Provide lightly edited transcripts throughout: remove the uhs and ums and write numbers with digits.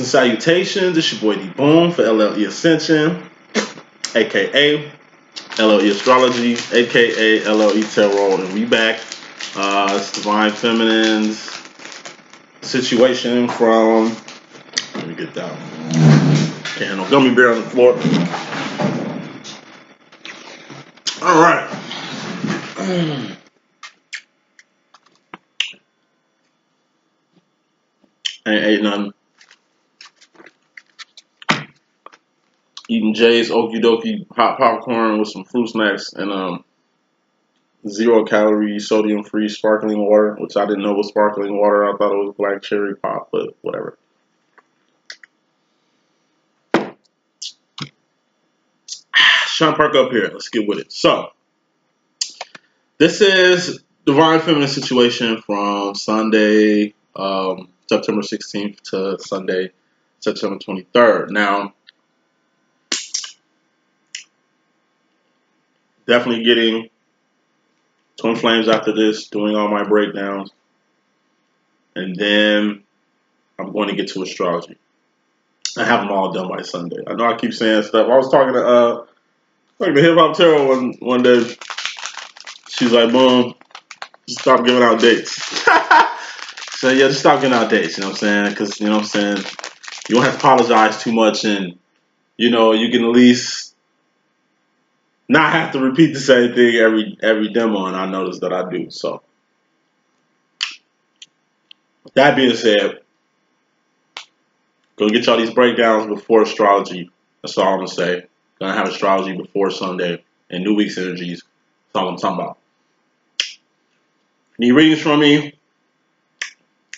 and salutations. It's your boy D.Boom for LLE.Ascension, aka LLE Astrology, aka LLE Tarot, and we back. It's Divine Feminine's situation from. Let me get down. Can't have no gummy bear on the floor. All right. Ain't ate nothing. Eating Jay's Okie Dokie hot popcorn with some fruit snacks and 0 calorie sodium free sparkling water, which I didn't know was sparkling water. I thought it was black cherry pop, but whatever. Trying to perk up here. Let's get with it. So, this is Divine Feminine situation from Sunday, September 16th to Sunday, September 23rd. Now, definitely getting twin flames after this, doing all my breakdowns, and then I'm going to get to astrology. I have them all done by Sunday. I know I keep saying stuff. I was talking to Hip Hop Tarot one day. She's like, "Boom, just stop giving out dates." So yeah, just stop giving out dates. You know what I'm saying? Because you know what I'm saying, you don't have to apologize too much, and you know you can at least not have to repeat the same thing every demo. And I notice that I do. So with that being said, go get y'all these breakdowns before astrology. That's all I'm gonna say. Gonna have astrology before Sunday and New Week's energies. That's all I'm talking about. Need readings from me?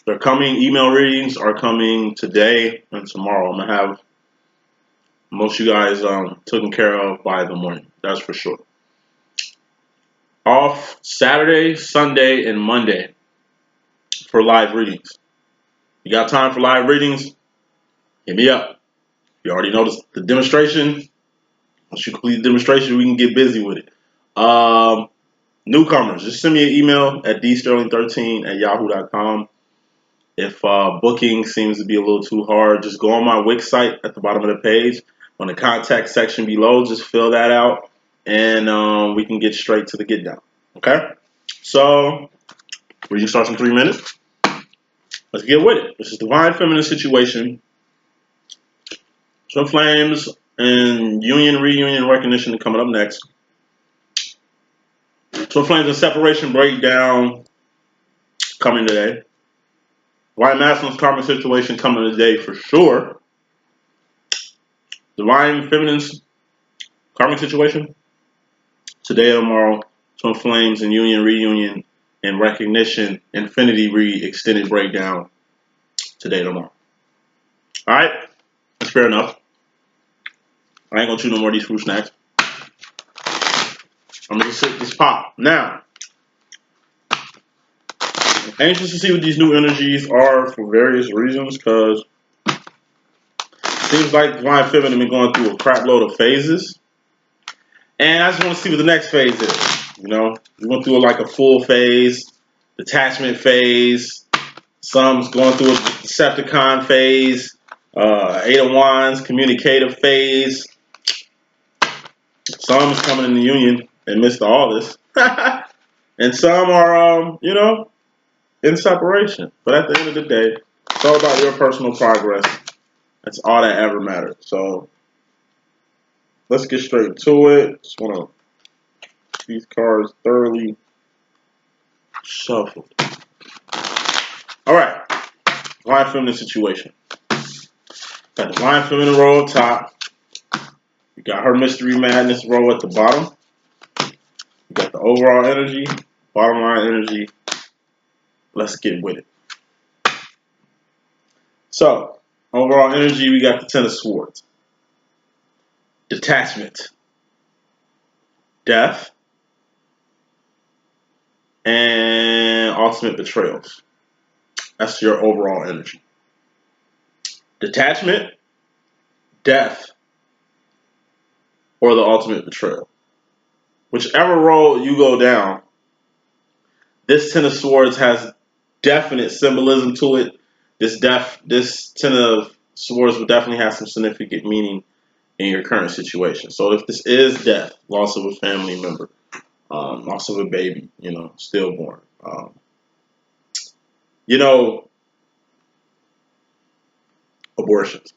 They're coming. Email readings are coming today and tomorrow. I'm gonna have most of you guys taken care of by the morning. That's for sure. Off Saturday, Sunday, and Monday for live readings. You got time for live readings? Hit me up. You already noticed the demonstration. Once you complete the demonstration, we can get busy with it. Newcomers, just send me an email at dsterling13@yahoo.com. If booking seems to be a little too hard, just go on my Wix site at the bottom of the page. On the contact section below, just fill that out, and we can get straight to the get down. Okay? So, reading starts in 3 minutes. Let's get with it. This is Divine Feminine situation. Twin Flames and Union, Reunion, Recognition coming up next. Twin Flames and Separation Breakdown coming today. Divine Masculine's Karmic Situation coming today for sure. Divine Feminine's Karmic Situation today and tomorrow. Twin Flames and Union, Reunion, and Recognition Infinity Extended Breakdown today and tomorrow. Alright? That's fair enough. I ain't gonna chew no more of these fruit snacks. I'm gonna sip this pop. Now, I'm anxious to see what these new energies are for various reasons, because it seems like Divine Feminine been going through a crap load of phases. And I just want to see what the next phase is. You know, we went through like a full phase, detachment phase. Some's going through a Decepticon phase, 8 of Wands, communicative phase. Some is coming in the Union and missed all this. And some are, you know, in separation. But at the end of the day, it's all about your personal progress. That's all that ever matters. So let's get straight to it. Just want to these cards thoroughly shuffled. All right, Divine Feminine situation. Got Divine Feminine row up top. You got her Mystery Madness row at the bottom. You got the overall energy, bottom line energy. Let's get with it. So, overall energy, we got the Ten of Swords. Detachment. Death. And ultimate betrayals. That's your overall energy. Detachment, death, or the ultimate betrayal. Whichever road you go down, this Ten of Swords has definite symbolism to it. This Ten of Swords would definitely have some significant meaning in your current situation. So if this is death, loss of a family member, loss of a baby, stillborn, you know, abortions.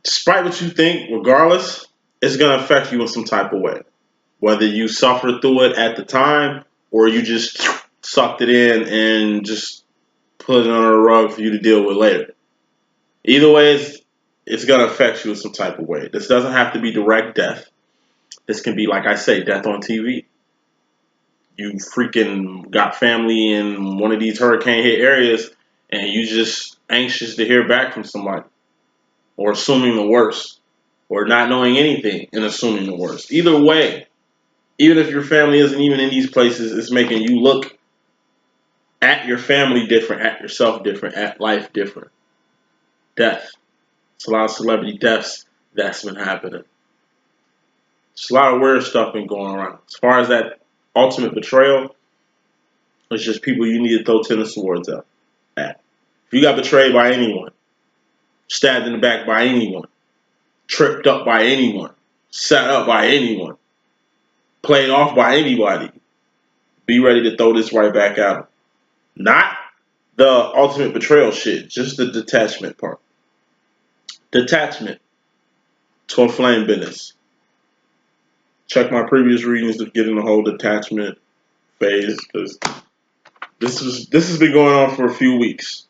Despite what you think, regardless, it's going to affect you in some type of way. Whether you suffer through it at the time or you just sucked it in and just put it under the rug for you to deal with later. Either way, it's going to affect you in some type of way. This doesn't have to be direct death. This can be, like I say, death on TV. You freaking got family in one of these hurricane hit areas and you just anxious to hear back from somebody, or assuming the worst, or not knowing anything and assuming the worst. Either way, even if your family isn't even in these places, it's making you look at your family different, at yourself different, at life different. Death. It's a lot of celebrity deaths that's been happening. There's a lot of weird stuff been going around. As far as that ultimate betrayal, it's just people you need to throw tennis swords at. If you got betrayed by anyone, stabbed in the back by anyone, tripped up by anyone, set up by anyone, played off by anybody, be ready to throw this right back at them. Not the ultimate betrayal shit, just the detachment part. Detachment. Twin flame business. Check my previous readings to get in the whole detachment phase, because this has been going on for a few weeks.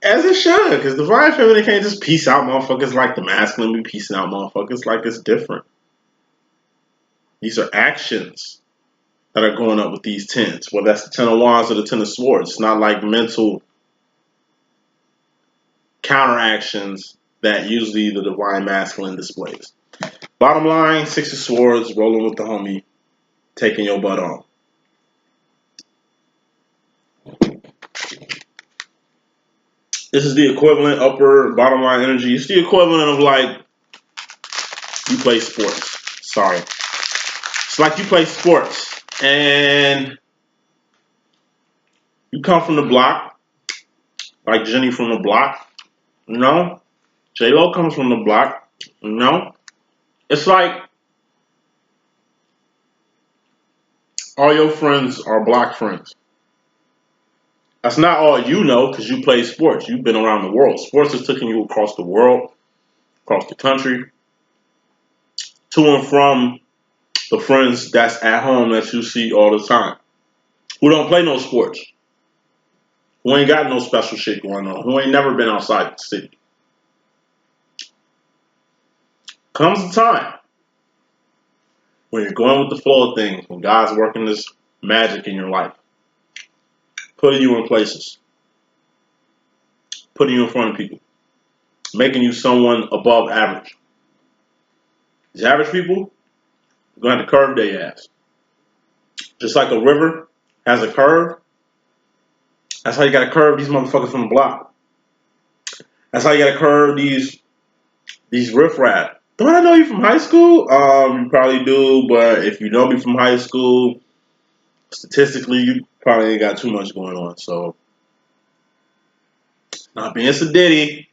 As it should, because the divine feminine can't just peace out motherfuckers like the masculine be peacing out motherfuckers. Like, it's different. These are actions that are going up with these tens. Whether that's the 10 of wands or the 10 of swords. It's not like mental counteractions that usually the divine masculine displays. Bottom line, 6 of swords, rolling with the homie, taking your butt on. This is the equivalent, upper, bottom line energy. It's the equivalent of like you play sports. Sorry. It's like you play sports and you come from the block, like Jenny from the block. No. J-Lo comes from the block. No. It's like all your friends are block friends. That's not all you know because you play sports. You've been around the world. Sports has taken you across the world, across the country, to and from the friends that's at home that you see all the time, who don't play no sports, who ain't got no special shit going on, who ain't never been outside the city. Comes a time when you're going with the flow of things, when God's working this magic in your life, putting you in places, putting you in front of people, making you someone above average. These average people are going to have to curve their ass. Just like a river has a curve, that's how you got to curve these motherfuckers from the block. That's how you got to curve these riffraff. Don't I know you from high school? You probably do, but if you know me from high school, statistically, you probably ain't got too much going on. So, not being sedity,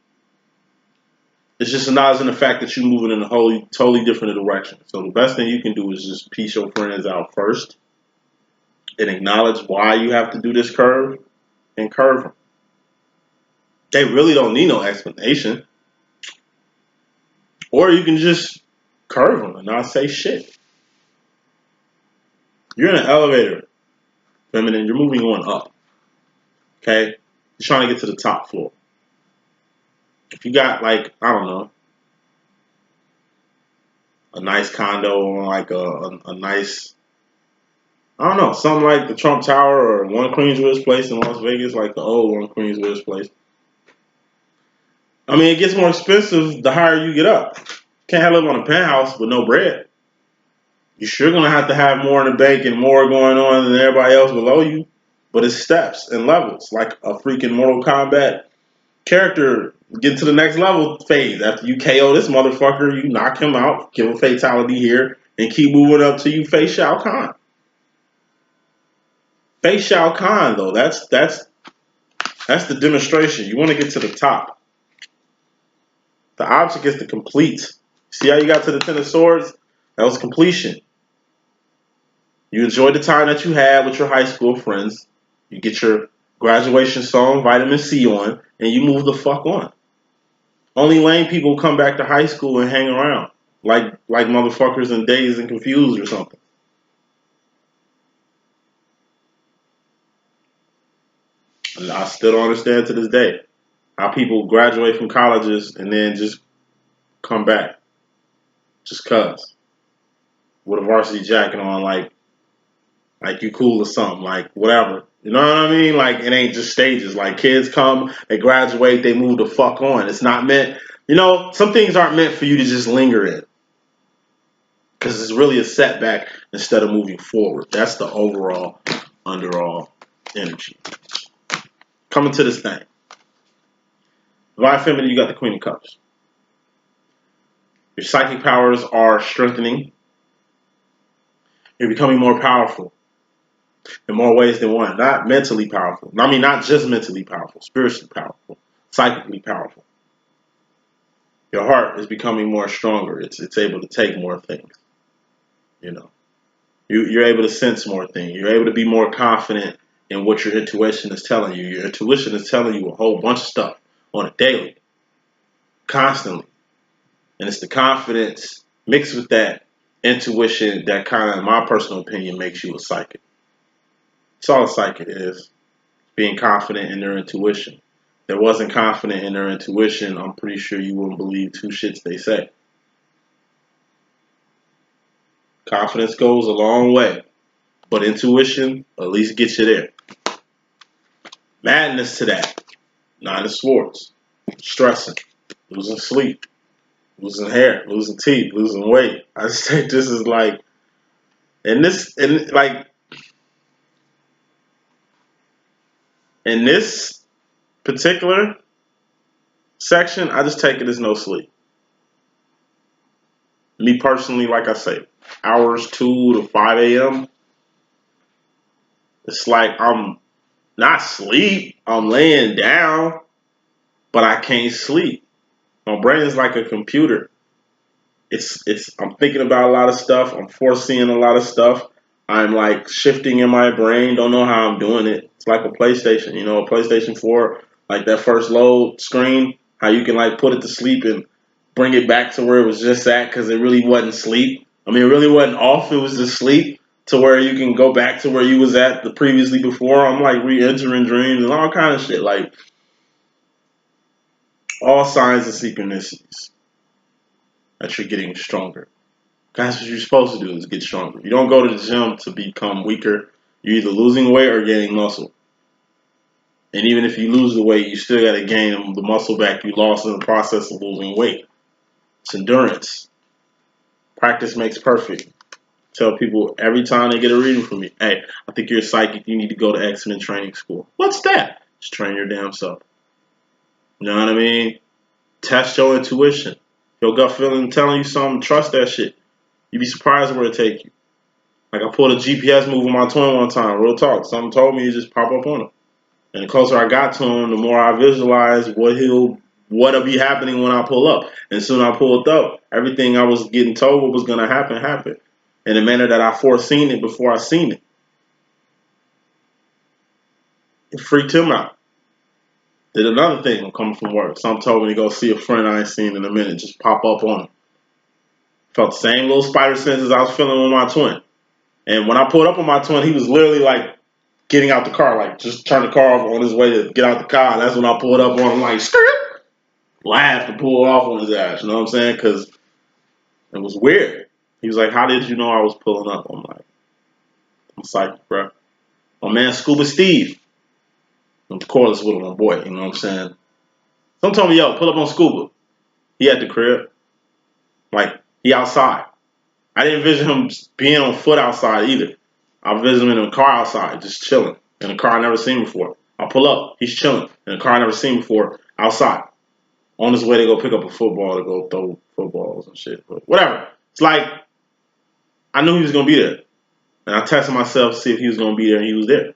it's just a knowledge in the fact that you're moving in a totally different direction. So the best thing you can do is just piece your friends out first and acknowledge why you have to do this curve and curve them. They really don't need no explanation. Or you can just curve them and not say shit. You're in an elevator, feminine, you're moving on up. Okay? You're trying to get to the top floor. If you got, like, I don't know, a nice condo or like a nice, I don't know, something like the Trump Tower or One Queenswoods Place in Las Vegas, like the old One Queenswoods Place. I mean, it gets more expensive the higher you get up. Can't live on a penthouse with no bread. You're sure going to have more in the bank and more going on than everybody else below you. But it's steps and levels, like a freaking Mortal Kombat character get to the next level phase. After you KO this motherfucker, you knock him out, give a fatality here, and keep moving up till you face Shao Kahn. They Shao Kahn though. That's the demonstration. You want to get to the top. The object is to complete. See how you got to the Ten of Swords? That was completion. You enjoyed the time that you had with your high school friends. You get your graduation song, Vitamin C on, and you move the fuck on. Only lame people come back to high school and hang around. Like motherfuckers in Dazed and Confused or something. And I still don't understand to this day how people graduate from colleges and then just come back. Just cuz. With a varsity jacket on, like you cool or something, like whatever. You know what I mean? Like it ain't just stages. Like kids come, they graduate, they move the fuck on. It's not meant, some things aren't meant for you to just linger in. Because it's really a setback instead of moving forward. That's the overall, underall energy. Coming to this thing. Divine Feminine, you got the Queen of Cups. Your psychic powers are strengthening. You're becoming more powerful in more ways than one. Not mentally powerful. I mean, not just mentally powerful. Spiritually powerful. Psychically powerful. Your heart is becoming more stronger. It's able to take more things. You're able to sense more things. You're able to be more confident in what your intuition is telling you. Your intuition is telling you a whole bunch of stuff on a daily, constantly. And it's the confidence mixed with that intuition that kind of, in my personal opinion, makes you a psychic. That's all a psychic is. Being confident in their intuition. If they wasn't confident in their intuition, I'm pretty sure you wouldn't believe two shits they say. Confidence goes a long way. But intuition at least gets you there. Madness to that. Nine of Swords. Stressing. Losing sleep. Losing hair. Losing teeth. Losing weight. I just think this is like, in this particular section, I just take it as no sleep. Me personally, like I say, hours 2 to 5 a.m. It's like I'm not asleep. I'm laying down, but I can't sleep. My brain is like a computer. I'm thinking about a lot of stuff. I'm foreseeing a lot of stuff. I'm like shifting in my brain. Don't know how I'm doing it. It's like a PlayStation, a PlayStation 4, like that first load screen, how you can like put it to sleep and bring it back to where it was just at because it really wasn't sleep. I mean, it really wasn't off. It was just sleep to where you can go back to where you was at the previously before. I'm like re-entering dreams and all kind of shit. Like all signs of synchronicities that you're getting stronger. That's what you're supposed to do is get stronger. You don't go to the gym to become weaker. You're either losing weight or gaining muscle. And even if you lose the weight, you still got to gain the muscle back you lost in the process of losing weight. It's endurance. Practice makes perfect. Tell people every time they get a reading from me, hey, I think you're a psychic. You need to go to X-Men training school. What's that? Just train your damn self. You know what I mean? Test your intuition. Your gut feeling telling you something, trust that shit. You'd be surprised where it take you. Like I pulled a GPS move on my twin one time, real talk. Something told me to just pop up on him. And the closer I got to him, the more I visualized what'll be happening when I pull up. And soon I pulled up. Everything I was getting told what was gonna happen happened. In a manner that I foreseen it before I seen it. It freaked him out. Did another thing coming from work. Some told me to go see a friend I ain't seen in a minute, just pop up on him. Felt the same little spider senses I was feeling with my twin. And when I pulled up on my twin, he was literally like getting out the car, like just turned the car off on his way to get out the car. And that's when I pulled up on him, like, skirt, laughed and pulled off on his ass. You know what I'm saying? Because it was weird. He was like, how did you know I was pulling up? I'm like, I'm psychic, bro. My man, Scuba Steve. I'm cordless with him, my boy. You know what I'm saying? Someone told me, yo, pull up on Scuba. He at the crib. Like, he outside. I didn't envision him being on foot outside either. I envisioned him in a car outside, just chilling. In a car I never seen before. I pull up, he's chilling. In a car I never seen before, outside. On his way to go pick up a football to go throw footballs and shit. But whatever. It's like, I knew he was going to be there. And I tested myself to see if he was going to be there, and he was there.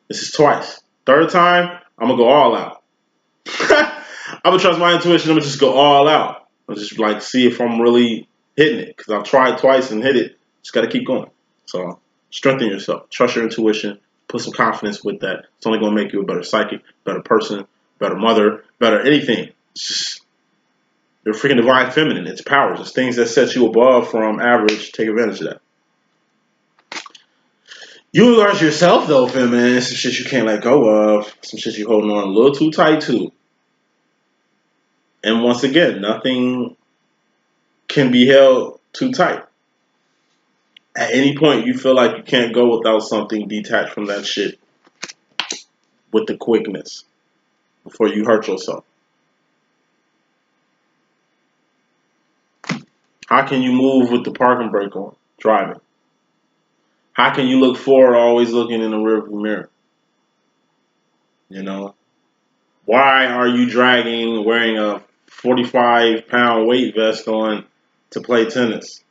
This is twice. Third time, I'm gonna go all out. I'm gonna trust my intuition. I'm gonna just go all out. I'll just like see if I'm really hitting it because I've tried twice and hit it. Just gotta keep going. So strengthen yourself. Trust your intuition. Put some confidence with that. It's only gonna make you a better psychic, better person, better mother, better anything. It's just you're freaking divine feminine. It's powers. It's things that set you above from average. Take advantage of that. You are yourself though, feminine. Some shit you can't let go of. Some shit you holding on a little too tight to. And once again, nothing can be held too tight. At any point you feel like you can't go without something, detached from that shit with the quickness before you hurt yourself. How can you move with the parking brake on driving? How can you look forward always looking in the rearview mirror? You know? Why are you wearing a 45-pound weight vest on to play tennis?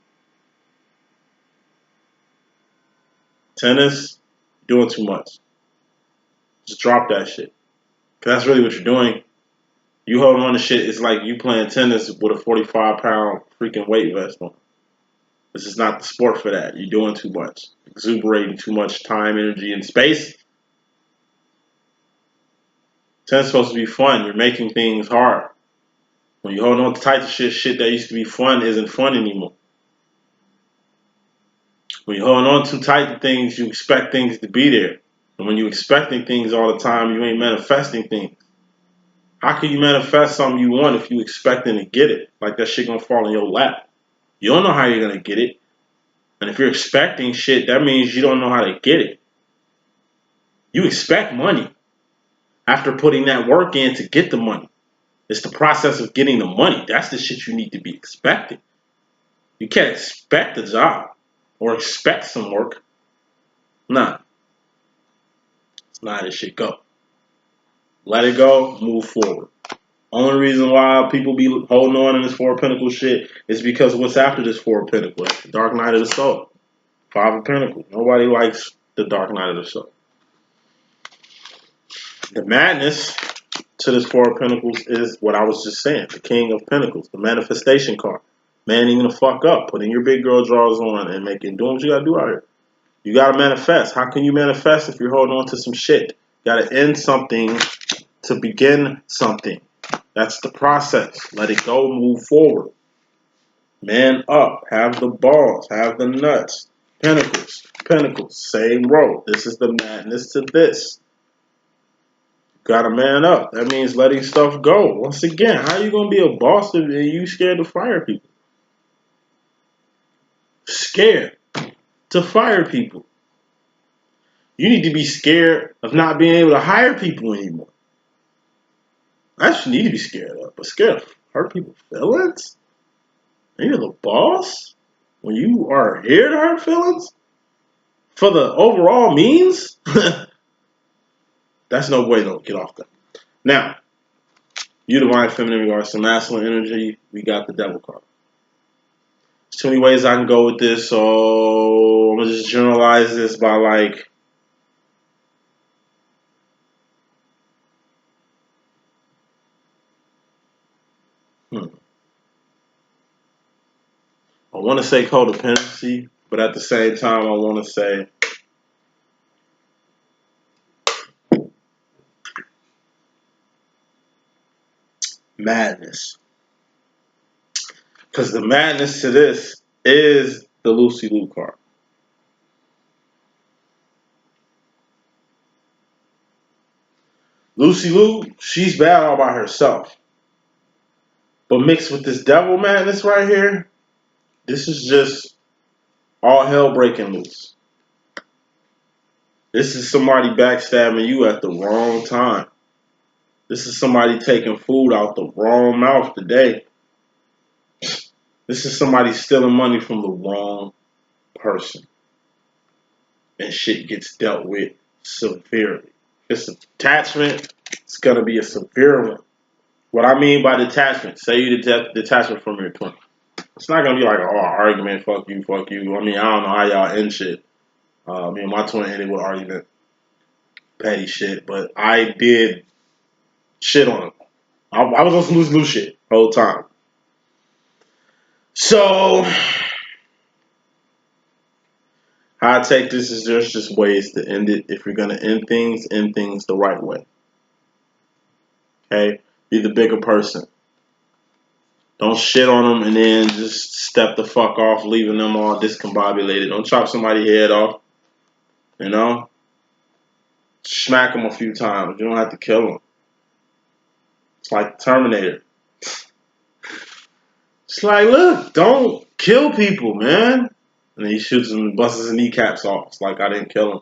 Tennis, doing too much. Just drop that shit. Because that's really what you're doing. You holding on to shit, it's like you playing tennis with a 45-pound freaking weight vest on. This is not the sport for that. You're doing too much. Exuberating too much time, energy, and space. Tennis is supposed to be fun. You're making things hard. When you hold on tight to shit that used to be fun isn't fun anymore. When you're holding on too tight to things, you expect things to be there. And when you're expecting things all the time, you ain't manifesting things. How can you manifest something you want if you expecting to get it? Like that shit gonna fall in your lap. You don't know how you're gonna get it. And if you're expecting shit, that means you don't know how to get it. You expect money after putting that work in to get the money. It's the process of getting the money. That's the shit you need to be expecting. You can't expect a job or expect some work. Nah. It's not how this shit go. Let it go, move forward. Only reason why people be holding on in this Four of Pentacles shit is because what's after this Four of Pentacles? That's the Dark Night of the Soul. Five of Pentacles. Nobody likes the Dark Night of the Soul. The madness to this Four of Pentacles is what I was just saying. The King of Pentacles. The manifestation card. Man ain't gonna fuck up. Putting your big girl drawers on and doing what you gotta do out here. You gotta manifest. How can you manifest if you're holding on to some shit? You gotta end something to begin something. That's the process. Let it go, move forward. Man up. Have the balls. Have the nuts. Pentacles. Pentacles. Same road. This is the madness to this. Gotta man up. That means letting stuff go. Once again, how are you gonna be a boss if you scared to fire people? Scared to fire people. You need to be scared of not being able to hire people anymore. That's what you need to be scared of. But scared of hurt people's feelings? And you're the boss? When you are here to hurt feelings? For the overall means? That's no way, though. Get off that. Now, you divine feminine regards to masculine energy, we got the devil card. There's too many ways I can go with this, so I'm going to just generalize this by like, I want to say codependency, but at the same time, I want to say madness. Because the madness to this is the Lucy Liu card. Lucy Liu, she's bad all by herself. But mixed with this devil madness right here, this is just all hell breaking loose. This is somebody backstabbing you at the wrong time. This is somebody taking food out the wrong mouth today. This is somebody stealing money from the wrong person. And shit gets dealt with severely. If it's a detachment, it's going to be a severe one. What I mean by detachment, say you detachment from your twin. It's not going to be like, oh, argument, fuck you, fuck you. I mean, I don't know how y'all end shit. Me and my twin ended with argument. petty shit, but I did shit on him. I was on some loose shit the whole time. So, how I take this is there's just ways to end it. If you're going to end things the right way. Okay? Be the bigger person. Don't shit on them and then just step the fuck off, leaving them all discombobulated. Don't chop somebody's head off. You know? Smack them a few times. You don't have to kill them. It's like Terminator. It's like, look, don't kill people, man. And then he shoots him and busts his kneecaps off. It's like I didn't kill him.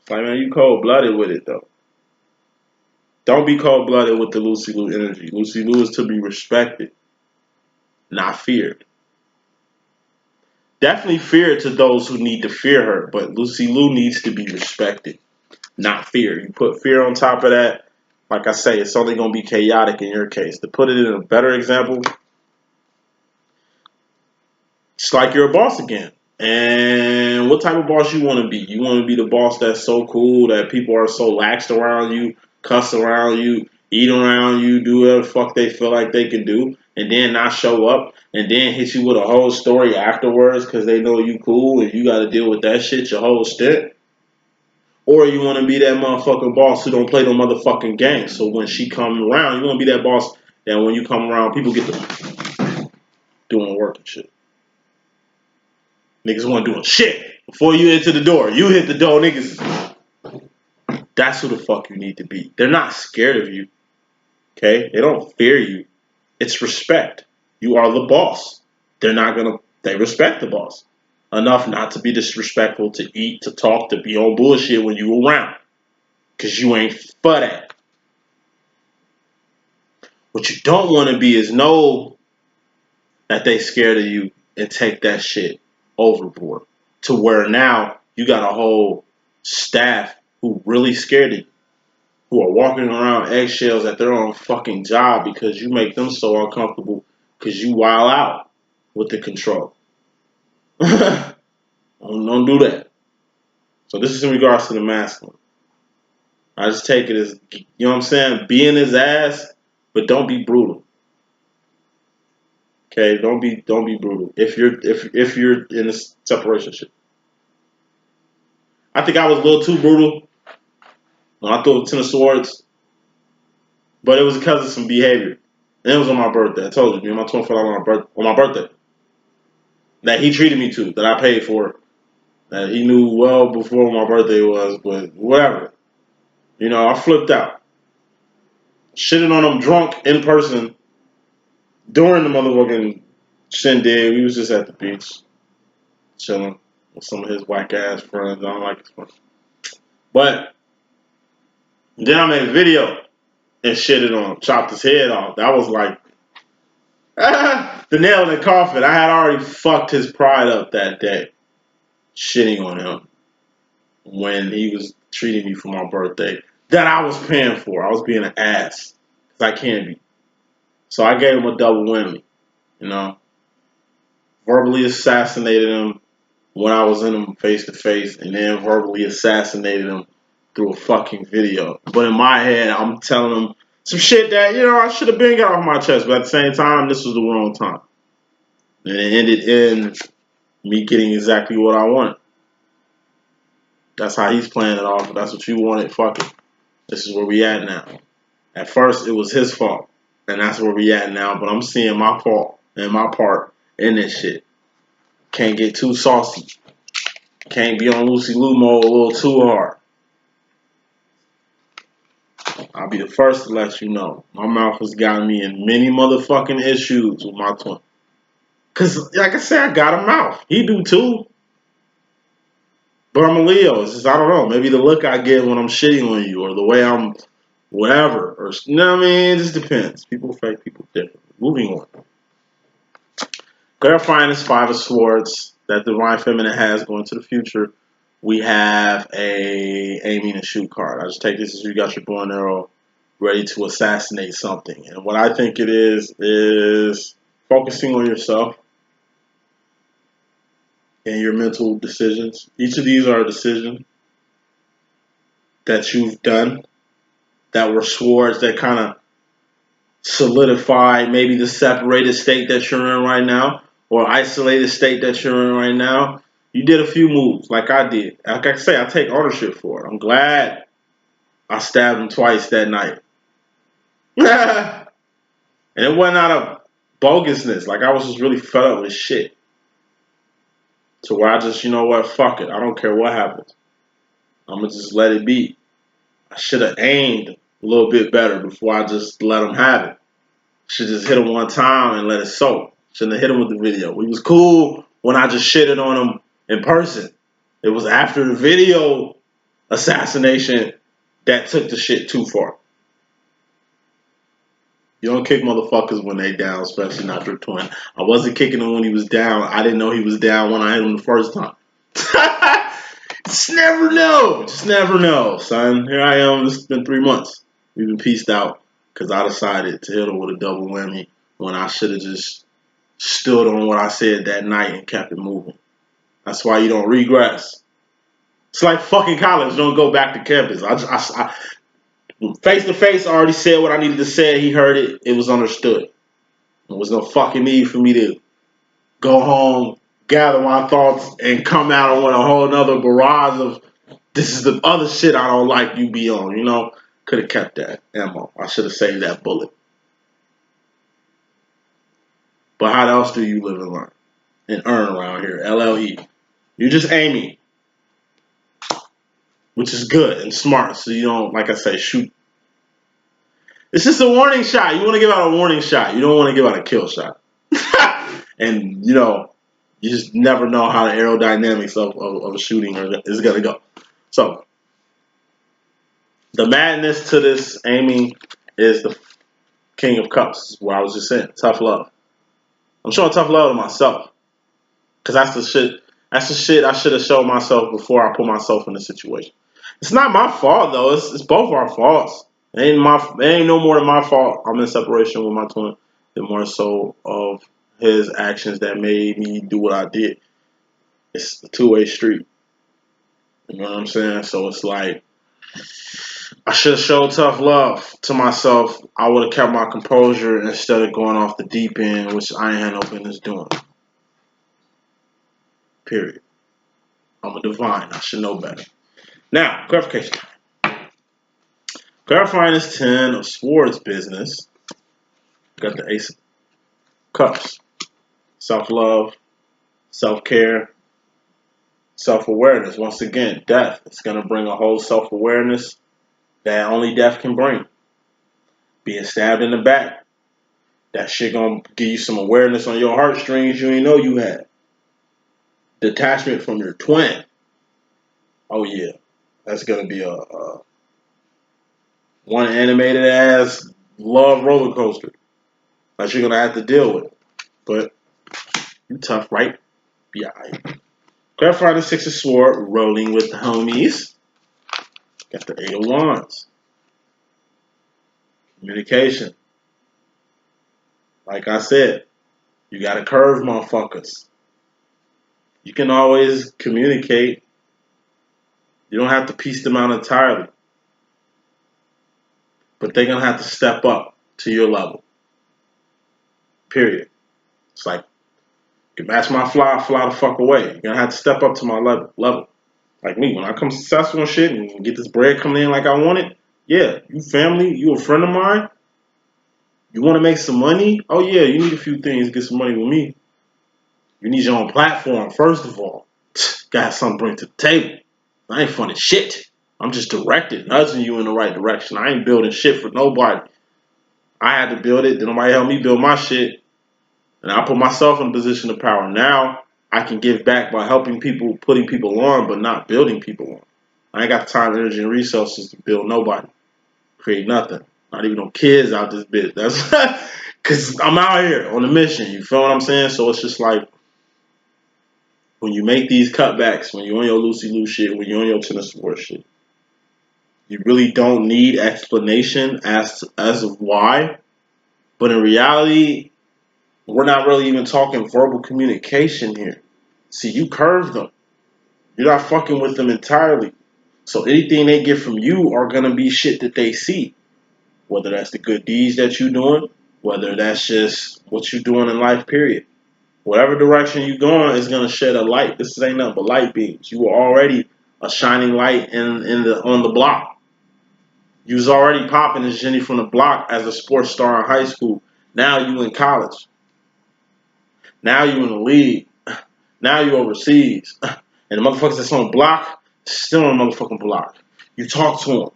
It's like, man, you cold-blooded with it, though. Don't be cold-blooded with the Lucy Liu energy. Lucy Liu is to be respected, not feared. Definitely feared to those who need to fear her, but Lucy Liu needs to be respected, not feared. You put fear on top of that, like I say, it's only going to be chaotic in your case. To put it in a better example, it's like you're a boss again. And what type of boss you want to be? You want to be the boss that's so cool that people are so laxed around you, cuss around you, eat around you, do whatever the fuck they feel like they can do, and then not show up, and then hit you with a whole story afterwards because they know you cool and you got to deal with that shit your whole stint? Or you want to be that motherfucking boss who don't play no motherfucking games. So when she comes around, you want to be that boss that when you come around, people get to doing work and shit. Niggas weren't doing shit before you enter the door. You hit the door, niggas. That's who the fuck you need to be. They're not scared of you. Okay? They don't fear you. It's respect. You are the boss. They respect the boss. Enough not to be disrespectful, to eat, to talk, to be on bullshit when you around. Cause you ain't for that. What you don't want to be is know that they scared of you and take that shit overboard. To where now you got a whole staff who really scared of you, who are walking around eggshells at their own fucking job because you make them so uncomfortable because you wild out with the control. Don't do that. So this is in regards to the masculine. I just take it as, you know what I'm saying, being his ass, but don't be brutal. Okay, don't be brutal. If you're in a separation ship. I think I was a little too brutal when I threw 10 of swords, but it was because of some behavior. And it was on my birthday. I told you, me and my twin fell out on my birthday. That he treated me to, that I paid for, that he knew well before my birthday was, but whatever. You know, I flipped out. Shitting on him drunk in person during the motherfucking shindig. We was just at the beach, chilling with some of his whack ass friends. I don't like his friends. But then I made a video and shitted on him, chopped his head off. That was like the nail in the coffin. I had already fucked his pride up that day, shitting on him when he was treating me for my birthday that I was paying for. I was being an ass, because I can be. So I gave him a double whammy, you know. Verbally assassinated him when I was in him face to face, and then verbally assassinated him through a fucking video. But in my head, I'm telling him some shit that, you know, I should have been got off my chest, but at the same time, this was the wrong time. And it ended in me getting exactly what I wanted. That's how he's playing it off. If that's what you wanted, fuck it. This is where we at now. At first, it was his fault, and that's where we at now. But I'm seeing my fault and my part in this shit. Can't get too saucy. Can't be on Lucy Liu mode a little too hard. I'll be the first to let you know. My mouth has gotten me in many motherfucking issues with my twin. Because, like I said, I got a mouth. He do too. But I'm a Leo. It's just, I don't know. Maybe the look I get when I'm shitting on you, or the way I'm whatever. Or, you know what I mean? It just depends. People fake, people different. Moving on. Clarifying this 5 of Swords that the Divine Feminine has going to the future. We have a aiming and shoot card. I just take this as you got your bow and arrow ready to assassinate something. And what I think it is focusing on yourself and your mental decisions. Each of these are a decision. that you've done that were swords that kind of solidify maybe the separated state that you're in right now or isolated state that you're in right now. You did a few moves like I did. Like I say, I take ownership for it. I'm glad I stabbed him twice that night. And it wasn't out of bogusness. Like I was just really fed up with shit. To where I just, you know what, fuck it. I don't care what happens. I'm going to just let it be. I should have aimed a little bit better before I just let him have it. Should just hit him one time and let it soak. Shouldn't have hit him with the video. We was cool when I just shitted on him in person. It was after the video assassination that took the shit too far. You don't kick motherfuckers when they down, especially not your twin. I wasn't kicking him when he was down. I didn't know he was down when I hit him the first time. Just never know. Just never know, son. Here I am. It's been 3 months. We've been pieced out because I decided to hit him with a double whammy when I should have just stood on what I said that night and kept it moving. That's why you don't regress. It's like fucking college. Don't go back to campus. I face to face, I already said what I needed to say. He heard it. It was understood. There was no fucking need for me to go home, gather my thoughts, and come out on a whole nother barrage of this is the other shit I don't like you be on, you know? Could have kept that ammo. I should have saved that bullet. But how else do you live and learn and earn around here? LLE. You're just aiming, which is good and smart. So you don't, like I say, shoot. It's just a warning shot. You want to give out a warning shot. You don't want to give out a kill shot. And, you know, you just never know how the aerodynamics of a shooting is going to go. So, the madness to this aiming is the King of Cups, where I was just saying, tough love. I'm showing tough love to myself. Because that's the shit I should have shown myself before I put myself in the situation. It's not my fault, though. It's both our faults. It ain't no more than my fault. I'm in separation with my twin. Than more so of his actions that made me do what I did. It's a two-way street. You know what I'm saying? So it's like, I should have showed tough love to myself. I would have kept my composure instead of going off the deep end, which I ain't had no business doing. Period. I'm a divine. I should know better. Now, clarification. Clarifying this 10 of swords business. Got the Ace of Cups. Self-love, self-care, self-awareness. Once again, death. It's going to bring a whole self-awareness that only death can bring. Being stabbed in the back. That shit going to give you some awareness on your heartstrings you didn't know you had. Detachment from your twin. Oh, yeah. That's going to be a one animated ass love roller coaster that you're going to have to deal with. But you tough, right? Yeah. Clarify the Six of Swords, rolling with the homies. Got the Eight of Wands. Communication. Like I said, you got to curve motherfuckers. You can always communicate. You don't have to piece them out entirely. But they're going to have to step up to your level. Period. It's like, you can match my fly the fuck away. You're going to have to step up to my level. Like me, when I come successful and shit and get this bread coming in like I want it, yeah, you family, you a friend of mine, you want to make some money? Oh yeah, you need a few things to get some money with me. You need your own platform, first of all. Got something to bring to the table. I ain't funny shit. I'm just directed, nudging you in the right direction. I ain't building shit for nobody. I had to build it. Then nobody helped me build my shit. And I put myself in a position of power. Now I can give back by helping people, putting people on, but not building people on. I ain't got the time, energy, and resources to build nobody. Create nothing. Not even no kids out this bitch. That's because I'm out here on a mission. You feel what I'm saying? So it's just like, when you make these cutbacks, when you're on your loosey-loose shit, when you're on your tennis sport shit, you really don't need explanation as of why. But in reality, we're not really even talking verbal communication here. See, you curve them. You're not fucking with them entirely. So anything they get from you are gonna be shit that they see. Whether that's the good deeds that you're doing, whether that's just what you're doing in life, period. Whatever direction you're going is gonna shed a light. This ain't nothing but light beams. You were already a shining light in the on the block. You was already popping as Jenny from the block as a sports star in high school. Now you in college. Now you in the league. Now you overseas. And the motherfuckers that's on the block, still on the motherfucking block. You talk to them.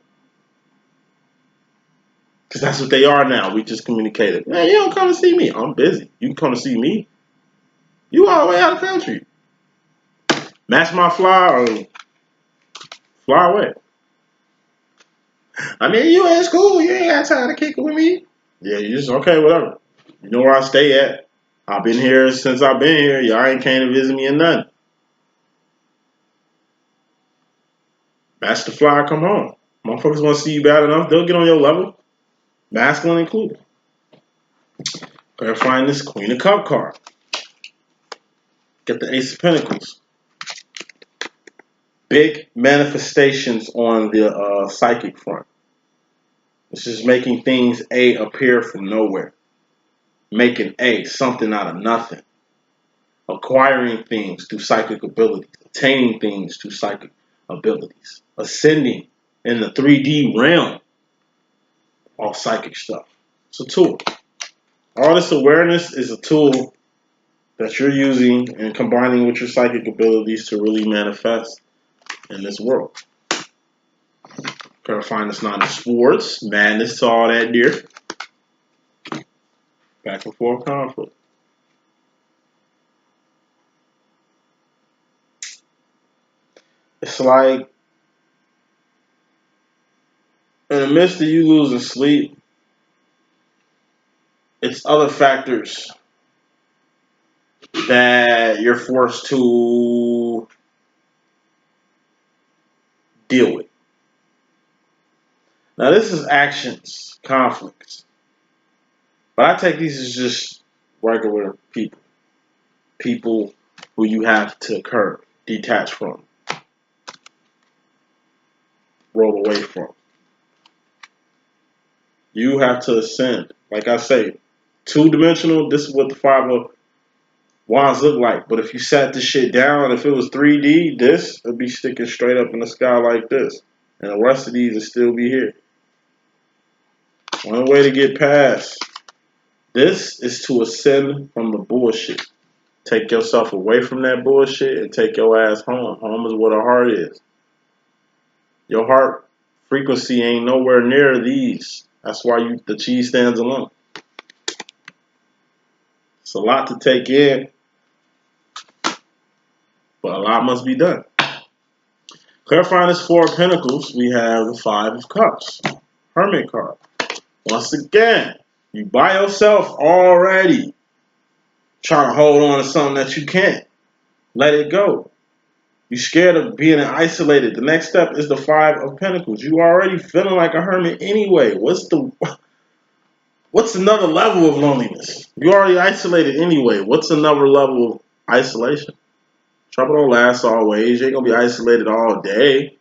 Because that's what they are now. We just communicated. Man, you don't come to see me. I'm busy. You can come to see me. You all the way out of the country. Match my fly or fly away. I mean, you in school. You ain't got time to kick it with me. Yeah, you just, okay, whatever. You know where I stay at. I've been here since I've been here. Y'all ain't came to visit me or nothing. Match the fly, come home. Motherfuckers want to see you bad enough, they'll get on your level. Masculine included. Gotta find this Queen of Cup card. Get the Ace of Pentacles. Big manifestations on the psychic front. It's just making things appear from nowhere. Making something out of nothing. Acquiring things through psychic abilities. Attaining things through psychic abilities. Ascending in the 3D realm. All psychic stuff. It's a tool. All this awareness is a tool that you're using and combining with your psychic abilities to really manifest in this world. Gotta find this Nine of Swords, madness to all that dear. Back and forth conflict. It's like in the midst of you losing sleep, it's other factors that you're forced to deal with. Now this is actions, conflicts. But I take these as just regular people. People who you have to curb, detach from, roll away from. You have to ascend. Like I say, two-dimensional, this is what the Five of Wands look like. But if you sat this shit down, if it was 3D, this would be sticking straight up in the sky like this. And the rest of these would still be here. One way to get past this is to ascend from the bullshit. Take yourself away from that bullshit and take your ass home. Home is where the heart is. Your heart frequency ain't nowhere near these. That's why the cheese stands alone. It's a lot to take in, but a lot must be done. Clarifying this Four of Pentacles, we have the Five of Cups. Hermit card. Once again, you by yourself already. Trying to hold on to something that you can't. Let it go. You're scared of being isolated. The next step is the Five of Pentacles. You already feeling like a hermit anyway. What's another level of loneliness? You already isolated anyway. What's another level of isolation? Trouble don't last always. You ain't gonna be isolated all day.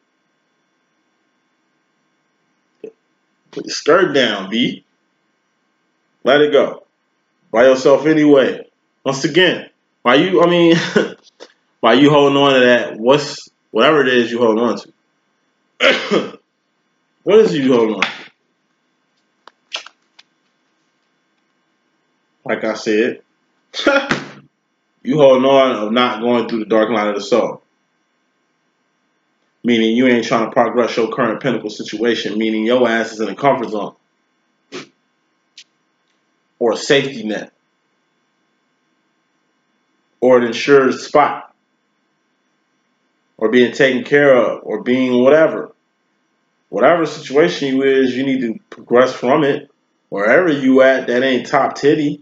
Put your skirt down, B. Let it go. By yourself anyway. Once again, why you holding on to that? Whatever it is you hold on to. What is you holding on to? Like I said, you holding on of not going through the dark night of the soul. Meaning you ain't trying to progress your current pinnacle situation. Meaning your ass is in a comfort zone. Or a safety net. Or an insured spot. Or being taken care of. Or being whatever. Whatever situation you is, you need to progress from it. Wherever you at, that ain't top titty.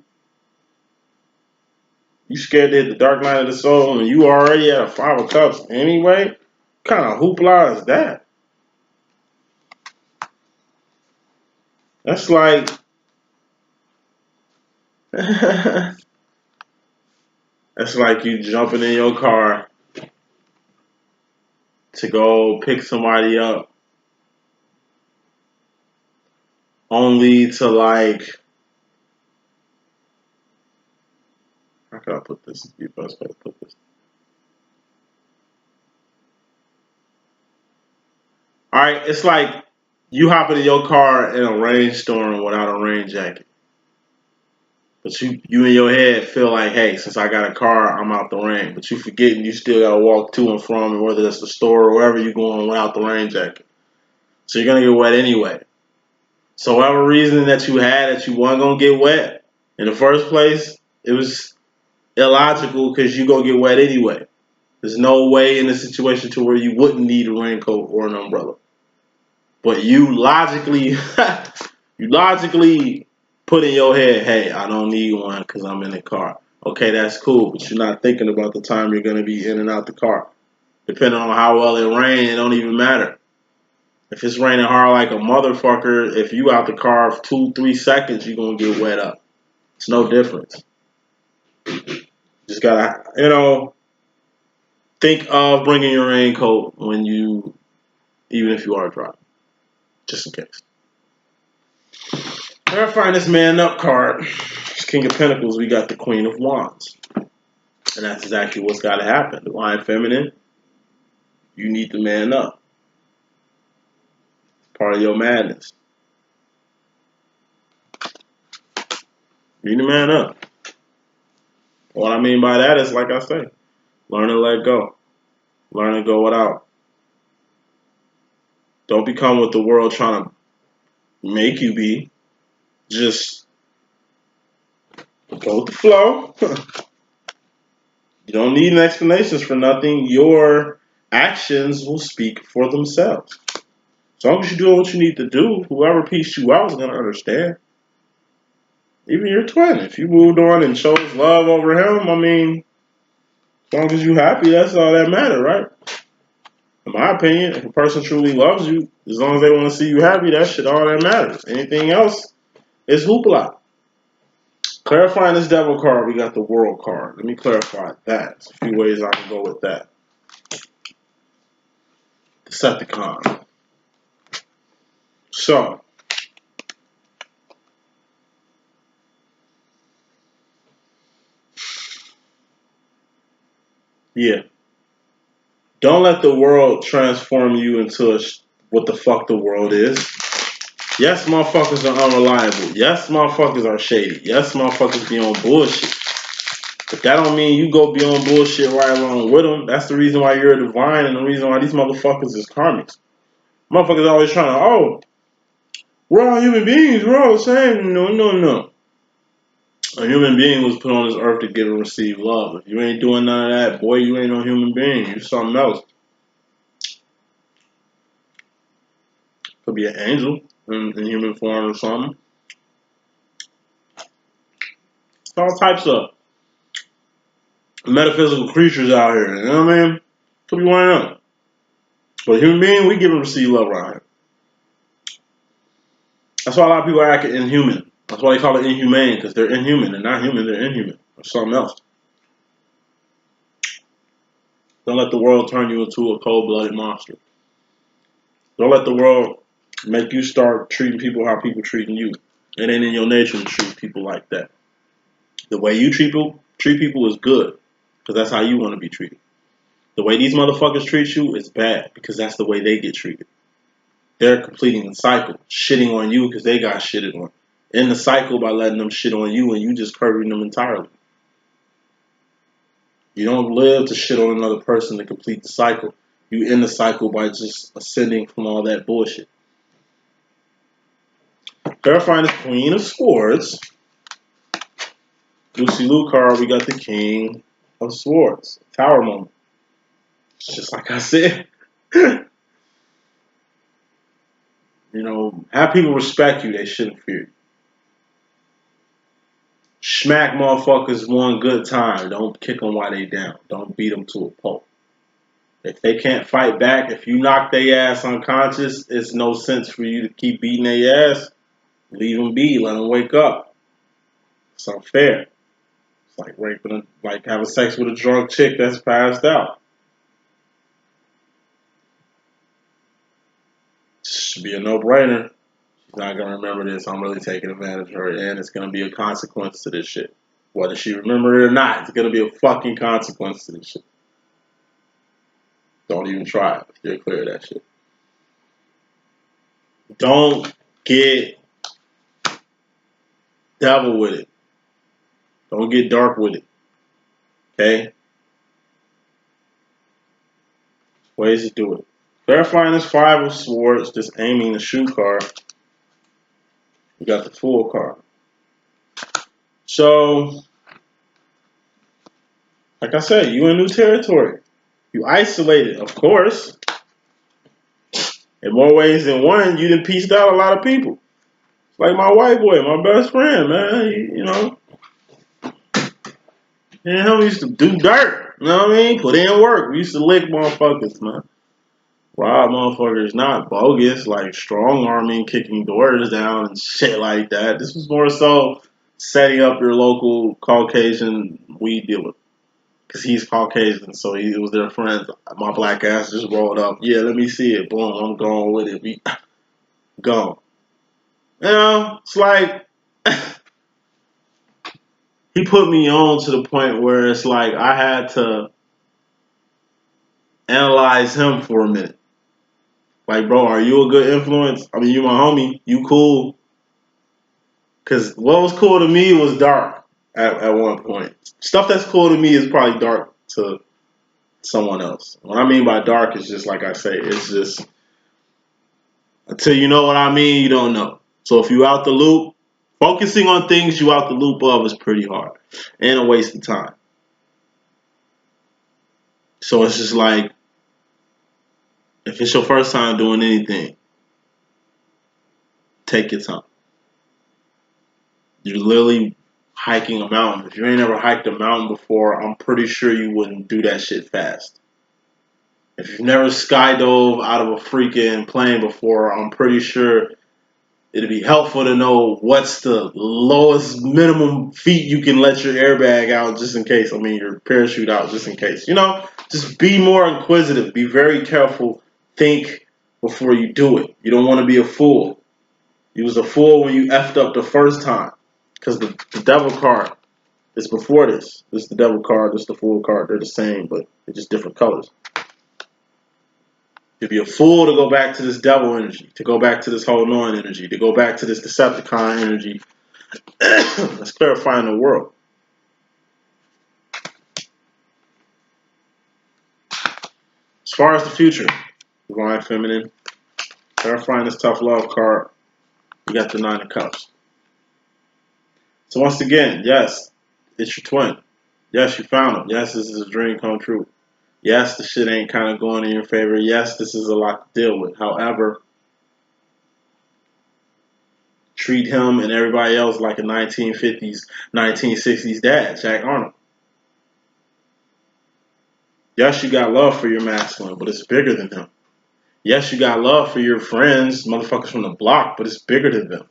You scared to hit the dark night of the soul and you already at a Five of Cups anyway? What kind of hoopla is that? That's like that's like you jumping in your car to go pick somebody up, only to like, how can I put this? Be the best way to put this. All right, it's like you hop into your car in a rainstorm without a rain jacket. But you in your head feel like, hey, since I got a car, I'm out the rain. But you forgetting you still gotta walk to and from, and whether it's the store or wherever you're going without the rain jacket. So you're gonna get wet anyway. So whatever reason that you had that you weren't gonna get wet in the first place, it was illogical because you gonna get wet anyway. There's no way in a situation to where you wouldn't need a raincoat or an umbrella. But you logically, you logically put in your head, hey, I don't need one because I'm in the car. Okay, that's cool, but you're not thinking about the time you're gonna be in and out the car. Depending on how well it rains, it don't even matter. If it's raining hard like a motherfucker, if you out the car for 2-3 seconds, you're gonna get wet up. It's no difference. Just gotta, think of bringing your raincoat when you, even if you are driving, just in case. I find this man up card. It's King of Pentacles. We got the Queen of Wands, and that's exactly what's got to happen. Divine Feminine, you need to man up. It's part of your madness. You need to man up. What I mean by that is, like I say, learn to let go. Learn to go without. Don't become what the world trying to make you be. Just go with the flow. You don't need explanations for nothing. Your actions will speak for themselves. As long as you're doing what you need to do, whoever pieced you out is going to understand. Even your twin. If you moved on and chose love over him, I mean, as long as you're happy, that's all that matters, right? In my opinion, if a person truly loves you, as long as they want to see you happy, that shit all that matters. Anything else is hoopla. Clarifying this devil card, we got the world card. Let me clarify that. There's a few ways I can go with that. Decepticon. So, yeah. Don't let the world transform you into what the fuck the world is. Yes, motherfuckers are unreliable. Yes, motherfuckers are shady. Yes, motherfuckers be on bullshit. But that don't mean you go be on bullshit right along with them. That's the reason why you're a divine and the reason why these motherfuckers is karmics. Motherfuckers always trying to, we're all human beings. We're all the same. No. A human being was put on this earth to give and receive love. If you ain't doing none of that, boy, you ain't no human being. You're something else. Could be an angel in human form or something. All types of metaphysical creatures out here. You know what I mean? Could be one of them. But a human being, we give and receive love right here. That's why a lot of people are acting inhuman. That's why they call it inhumane, because they're inhuman. They're not human, they're inhuman. Or something else. Don't let the world turn you into a cold-blooded monster. Don't let the world make you start treating people how people treating you. It ain't in your nature to treat people like that. The way you treat people is good, because that's how you want to be treated. The way these motherfuckers treat you is bad, because that's the way they get treated. They're completing the cycle, shitting on you because they got shitted on. In the cycle by letting them shit on you and you just curbing them entirely. You don't live to shit on another person to complete the cycle. You end the cycle by just ascending from all that bullshit. Clarifying the Queen of Swords. Lucy Lou card, we got the King of Swords. Tower moment. It's just like I said. Have people respect you, they shouldn't fear you. Smack motherfuckers one good time. Don't kick them while they down. Don't beat them to a pulp. If they can't fight back, if you knock their ass unconscious, it's no sense for you to keep beating their ass. Leave them be. Let them wake up. It's unfair. It's like raping, like having sex with a drunk chick that's passed out. should be a no-brainer. She's not gonna remember this. I'm really taking advantage of her, and it's gonna be a consequence to this shit. Whether she remember it or not, it's gonna be a fucking consequence to this shit. Don't even try it. You're clear of that shit. Don't get devil with it. Don't get dark with it. Okay? Ways to do it. Verifying this 5 of swords, just aiming the shoe card. You got the Fool card. So, like I said, you in new territory. You isolated, of course. In more ways than one, you done pieced out a lot of people. Like my white boy, my best friend, man. You know, me and him used to do dirt. You know what I mean? Put in work. We used to lick motherfuckers, man. Rob motherfuckers, not bogus, like strong arming, kicking doors down and shit like that. This was more so setting up your local Caucasian weed dealer. Because he's Caucasian, so it was their friends. My black ass just rolled up. Yeah, let me see it. Boom, I'm going with it. We gone. You know, it's like he put me on to the point where it's like I had to analyze him for a minute. Like, bro, are you a good influence? I mean, you my homie. You cool. Because what was cool to me was dark at one point. Stuff that's cool to me is probably dark to someone else. What I mean by dark is just like I say, it's just until you know what I mean, you don't know. So if you out the loop, focusing on things you out the loop of is pretty hard and a waste of time. So it's just like, if it's your first time doing anything, take your time. You're literally hiking a mountain. If you ain't ever hiked a mountain before, I'm pretty sure you wouldn't do that shit fast. If you've never skydove out of a freaking plane before, I'm pretty sure it'd be helpful to know what's the lowest minimum feet you can let your airbag out just in case. I mean, your parachute out just in case. You know, just be more inquisitive. Be very careful. Think before you do it. You don't want to be a fool. You was a fool when you effed up the first time. Because the devil card is before this. This is the devil card. This is the fool card. They're the same, but they're just different colors. You'd be a fool to go back to this devil energy, to go back to this whole knowing energy, to go back to this Decepticon energy. That's clarifying the world. As far as the future, Divine Feminine, clarifying this tough love card, you got the 9 of Cups. So once again, yes, it's your twin. Yes, you found him. Yes, this is a dream come true. Yes, the shit ain't kind of going in your favor. Yes, this is a lot to deal with. However, treat him and everybody else like a 1950s, 1960s dad, Jack Arnold. Yes, you got love for your masculine, but it's bigger than him. Yes, you got love for your friends, motherfuckers from the block, but it's bigger than them.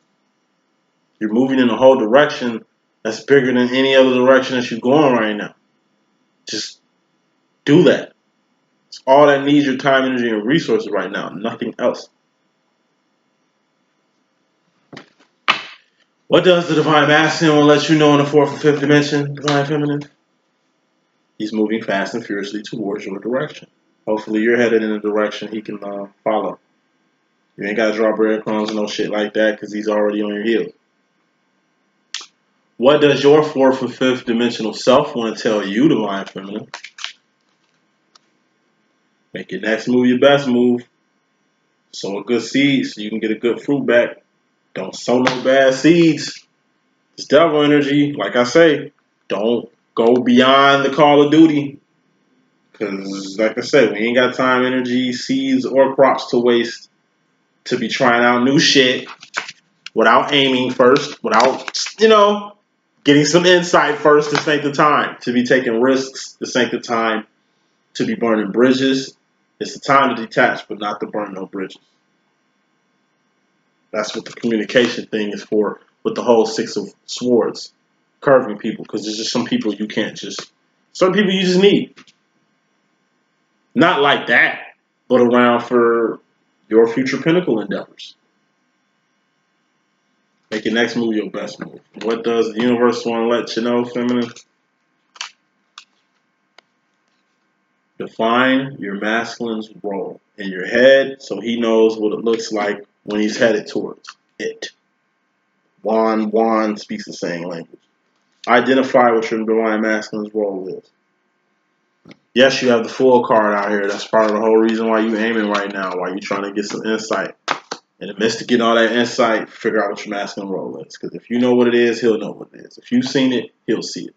You're moving in a whole direction that's bigger than any other direction that you're going right now. Just do that. It's all that needs your time, energy, and resources right now. Nothing else. What does the Divine Masculine let you know in the 4th and 5th dimension, Divine Feminine? He's moving fast and furiously towards your direction. Hopefully you're headed in a direction he can follow. You ain't got to draw breadcrumbs and no shit like that because he's already on your heels. What does your 4th and 5th dimensional self want to tell you, Divine Feminine? Make your next move your best move. Sow a good seed so you can get a good fruit back. Don't sow no bad seeds. It's devil energy. Like I say, don't go beyond the call of duty. Because, like I said, we ain't got time, energy, seeds, or crops to waste to be trying out new shit without aiming first, without, getting some insight first. This ain't the time to be taking risks. This ain't the time to be burning bridges. It's the time to detach, but not to burn no bridges. That's what the communication thing is for with the whole 6 of Swords. Curving people, because there's just some people you can't just... Some people you just need. Not like that, but around for your future pinnacle endeavors. Make your next move your best move. What does the universe want to let you know, feminine? Define your masculine's role in your head so he knows what it looks like when he's headed towards it. Juan speaks the same language. Identify what your divine masculine's role is. Yes, you have the full card out here. That's part of the whole reason why you're aiming right now, why you're trying to get some insight. In the midst of getting all that insight, figure out what your masculine role is. Because if you know what it is, he'll know what it is. If you've seen it, he'll see it.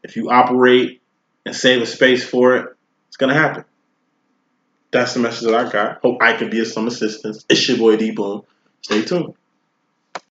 If you operate and save a space for it, it's going to happen. That's the message that I got. Hope I can be of some assistance. It's your boy D.Boom. Stay tuned.